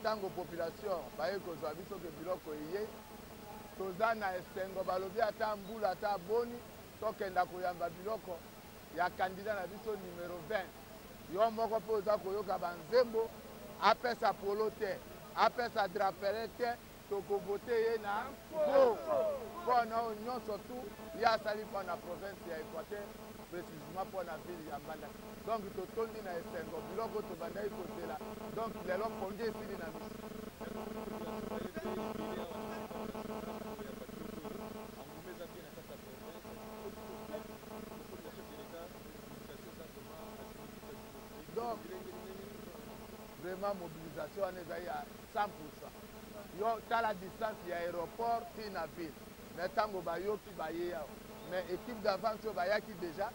Tango population baye kozwa biso ke biloko iye toza na esengo balobi ata mbula ata boni tokenda koyamba biloko ya kandida na biso numero 20 yo moko mpe oza koyoka banzembo apesa polo te apesa drapele te tokovote ye na go mpona oyo nyonso tu ye asali mpona province ya Équateur précisément mpona ville ya Mbandaka. Donc totondi na esengo biloko tobandaki kozela donc lelo pongi esili na biso. Donc vraiment mobilisation wana ezali ya 100%. Yo tala distance ya aéroport ti na ville mais ntango bayoki baye awa mais équipe d'avance oyo bayaki déjà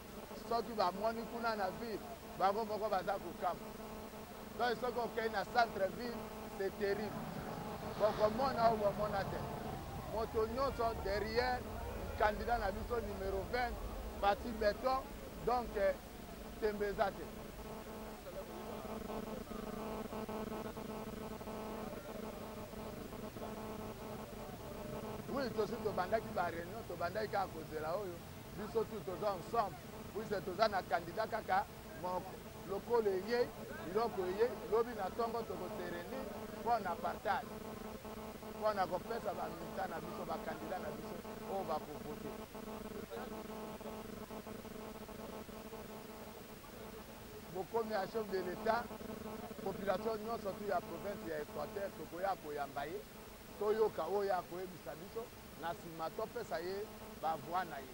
soki bamoni kuna na ville bango moko baza kokamba donc soki okei na centre ville c'est terrible bokomona oyo bomona te moto nyonso derrière candidat na biso numéro 20 parti beton donc tembeza te. Oui, tosi tobandaki ba réunion tobandaki kaka kozela oyo biso tu toza ensemble puise toza na candidat kaka moko lokolo eye biloko eye lobi na ntongo tokosereni mpona partage mpona kopesa bamilita na biso bakandida na biso oyo bakovote. Bokomi ya chef de l'état population nyonso tu ya province ya Équateur tokoya koyamba ye toyoka oyo akoyebisa biso na nsima topesa ye bavoi na ye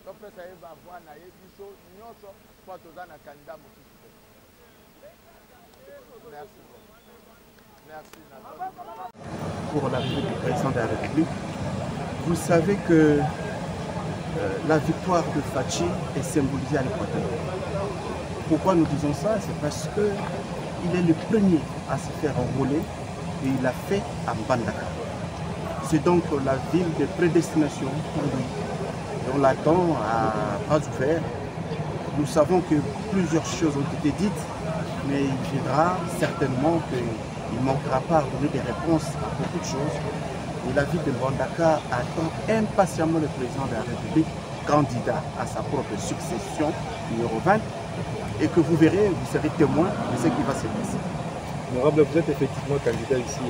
topesa ye bavoi na ye biso nyonso mpo toza na kandida mosusu te. Merci. Merci. Pour la visite du président de la République, vous savez que la victoire de Fachi est symbolisée à l'Équateur. Pourquoi nous disons ça? C'est parce qu'il est le premier à se faire enrôler et il l'a fait à Mbandaka. C'est donc la ville de prédestination pour lui. Et on l'attend à bras ouverts. Nous savons que plusieurs choses ont été dites, mais il viendra certainement qu'il ne manquera pas à donner des réponses à beaucoup de choses. Et la ville de Mbandaka attend impatiemment le président de la République, candidat à sa propre succession, numéro 20, et que vous verrez, vous serez témoin de ce qui va se passer. Honorable, vous êtes effectivement candidat ici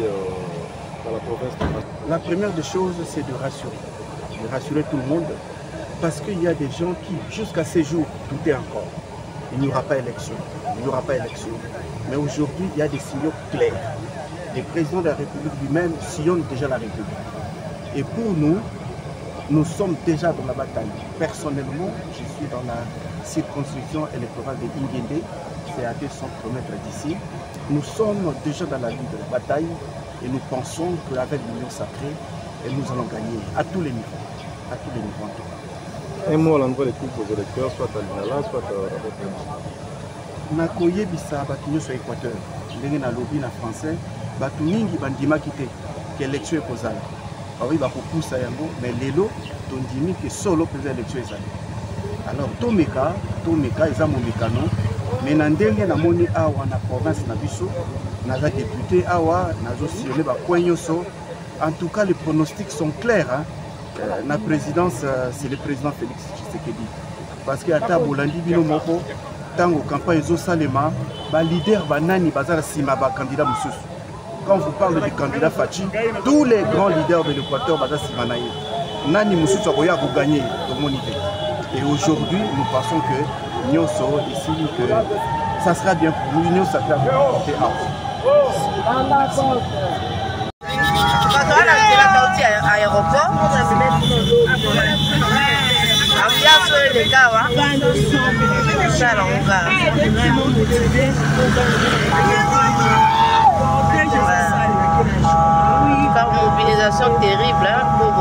dans la province de Mbandaka. La première des choses, c'est de rassurer tout le monde, parce qu'il y a des gens qui, jusqu'à ces jours, doutaient encore. Il n'y aura pas élection, il n'y aura pas élection. Mais aujourd'hui, il y a des signaux clairs. Le président de la République lui-même sillonne déjà la République. Et pour nous, nous sommes déjà dans la bataille. Personnellement, je suis dans la circonscription électorale de Ingende, c'est à 200 km d'ici. Nous sommes déjà dans la ligne de la bataille et nous pensons qu'avec l'Union sacrée, nous allons gagner à tous les niveaux. À tous les niveaux en tout cas. Un mot à l'endroit de tous vos électeurs, soit à l'Inala, soit à votre nakoye bisa batu nyonso ya Équateur ndenge na lobi na français batu mingi bandimaki te ke élection ekozala bawi bakopusa yango mais lelo tondimi ke solo mpenza élection ezali alors tomeka eza momekano mais na ndenge namoni awa na province na biso naza député awa nazosillonne bacoin nyonso. En tout cas les pronostics sont clairs hein? Na présidence c'est le président Félix Tshisekedi parce que ata bolandi bino moko tango campagne ezosalema ba leader banani bazala sima ba candidat mususu. Quand vous parlez du candidat Fachi, tous les grands leaders de l'Équateur bazala sima na ye nani mususu akoya ko gagner dans mon idée. Et aujourd'hui nous pensons que nyonso ici que ça sera bien pour nous, l'Union sacrée va porter aéroport ambiance les gars ça par mobilisation terrible pour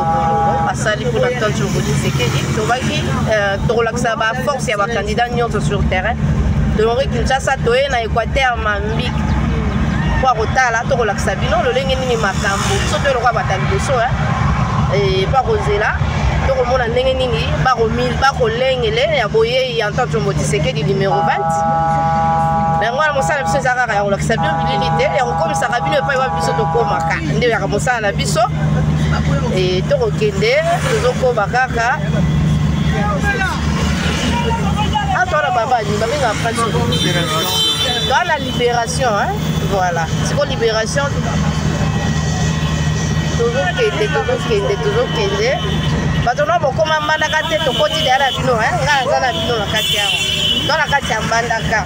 asali pour la tante Tshisekedi tobaki tolakisa ba force ya ba candidat nyonso sur terrain donc Kinshasa toye na Équateur mambik kwa kotala to kolakisa bino lolenge nini makambo soto lokwa batali boso et pas kozela to komona ndenge nini ba kolengele ya boye ya Antoine Tshombo Tshisekedi numéro 20 nango na mosala biso ezaka ya kolakisa bino bilili te ya kokomisaka bino epai wa biso tokomaka nde ya mosala na biso et to kokende tozokoma kaka attends baba ni ba nga dans la libération hein voilà c'est quoi libération toujours kende bato na bokoma mbandaka te tokoti deya na bino nga aza na bino na kati yawa to na kati ya mbandaka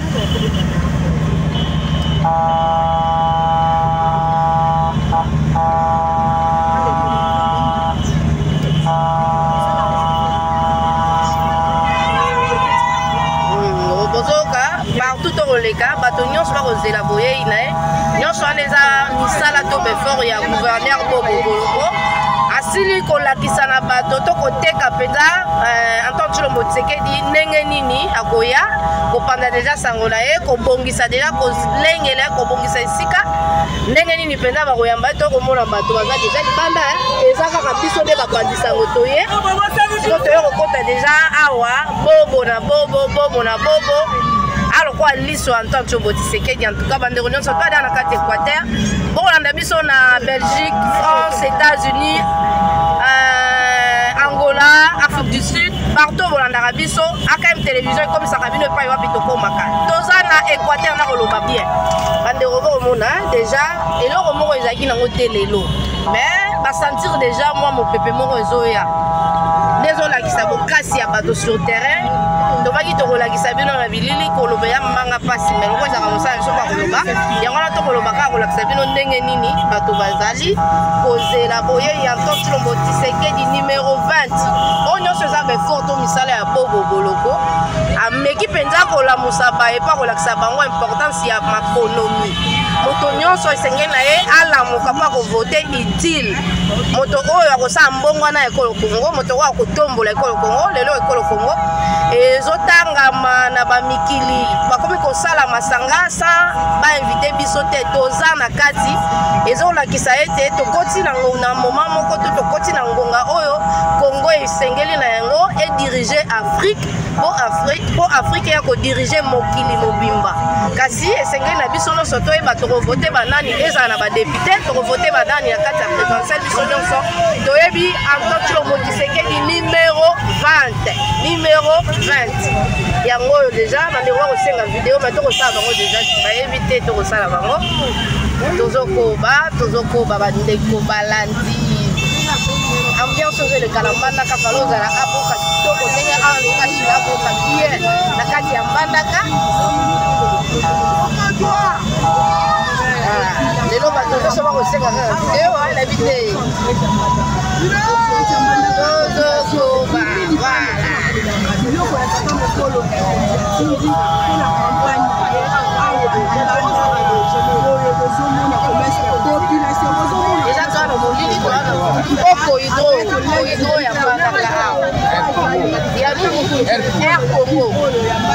partout toleka bato nyonso bakozela boyei na ye nyonso wana eza misala to befort ya gouverneur Bobo asili kolakisa na bato to koteka mpenza Antoine Tshombo Tshisekedi ndenge nini akoya kopanda deja sango na ye kobongisa deja kolengela kobongisa esika ndenge nini mpenza bakoyamba to komona bato baza deja libanda eza kaka biso nde bapandisango toye so toye kokota deja awa bobo na bobo alors quoi liso Antoine Tshombo Tshisekedi en tout cas bande réunion sont pas dans la carte Équateur bon on a mis son à Belgique, France, États-Unis, Angola, Afrique du Sud partout on a biso AKM télévision comme ça kabine pas yo bitoko maka toza na Équateur na koloba bien bande robo mona déjà et le romo ezaki nango telelo mais ba sentir déjà moi mon pépé moko ezoya désolé qui ça bokasi ya bato sur terrain tobaki tokolakisa bino na bilili koloba ya manga pasi mais ngo ezaka mosala so bakoloba yango wana tokoloba kaka kolakisa bino ndenge nini bato bazali kozela boye ya Antoine Tshombo Tshisekedi numéro 20 oyo nyonso eza befort to misala ya bobo boloko ameki mpenza kolamusa baye pa kolakisa bango importance ya makonomi moto nyonso esengeli na ye alamuka mpo akovote utile moto oyo akosala mbongo na ekolo Kongo moto oyo akotombola ekolo Kongo lelo ekolo Kongo ezotangama na bamikili bakomi kosala masanga sa bainvite biso te toza na kati ezolakisa ete tokoti na moma moko to tokoti na ngonga oyo Kongo esengeli na yango edirige Afrique po Afrique ya kodirige mokili mobimba kasi esengeli na biso nyonso toyeba tokovote banani ezala na badepute tokovote banani na kati ya présidentielle biso nyonso toyebi Antoine Tshilombo Tshisekedi numéro 20 yango oyo deja bandeko bakosenga video mais tokosala bango deja bayebi te tokosala bango tozokoba bandeko balandi ambiance oyo elekala mbandaka falo ozala aboka kitoko ndenge alokashila aboka bien na kati ya mbandaka lelo bato nyonso bakosenga kaka video nayebi te tozokoba eza kaka na molili toana okohydro ya mbandaka awa ya Air Congo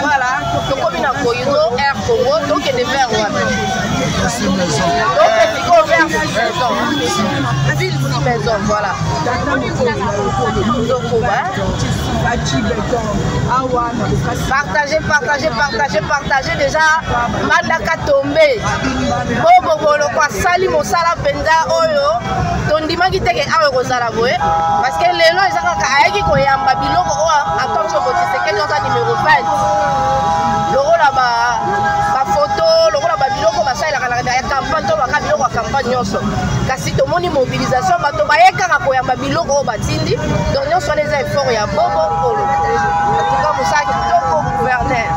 voilà tokomi na kohydro Air Congo tokende vers wana tokefika vers ville 6 maison voilà tokoba partagez déjà mbandaka tombe bobobolo kwa sali mosala penza oyo tondimaki teke awe kozala boye parce que lelo eza kaka ayeki koyamba biloko oyo Antoine Tshilombo Tshisekedi oza numéro 20 lokola bafoto lokola babiloko basalelaka na ya campagne to baka biloko ya campagne nyonso kasi tomoni mobilisation bato bayekaka koyamba biloko oyo batindi donc nyonso wana eza effort ya bobo polo en tout cas mosala kitoko gouverneur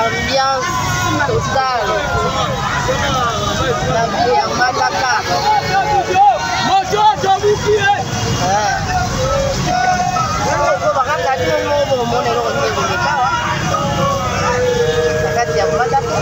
ambiance totale la vie ya mbandaka bakaka bino moko bomona eloko ndenge lekawa na kati ya mbandaka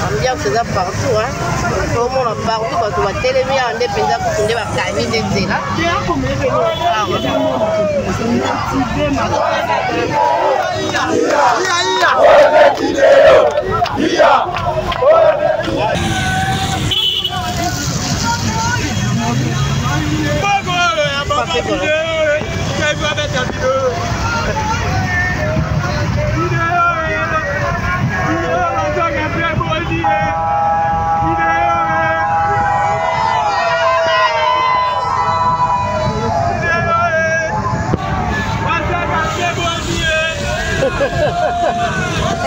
ambiance eza partout omona partout bato batelemi awa nde mpenza kutu nde bakani nde nzela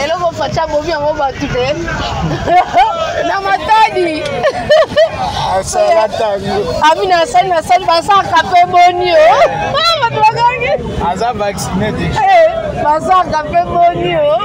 eloko facha bobi yango bato te na matadi abi nasali basaka mpe boni o bato bakangi aza vaccine basaka mpe boni o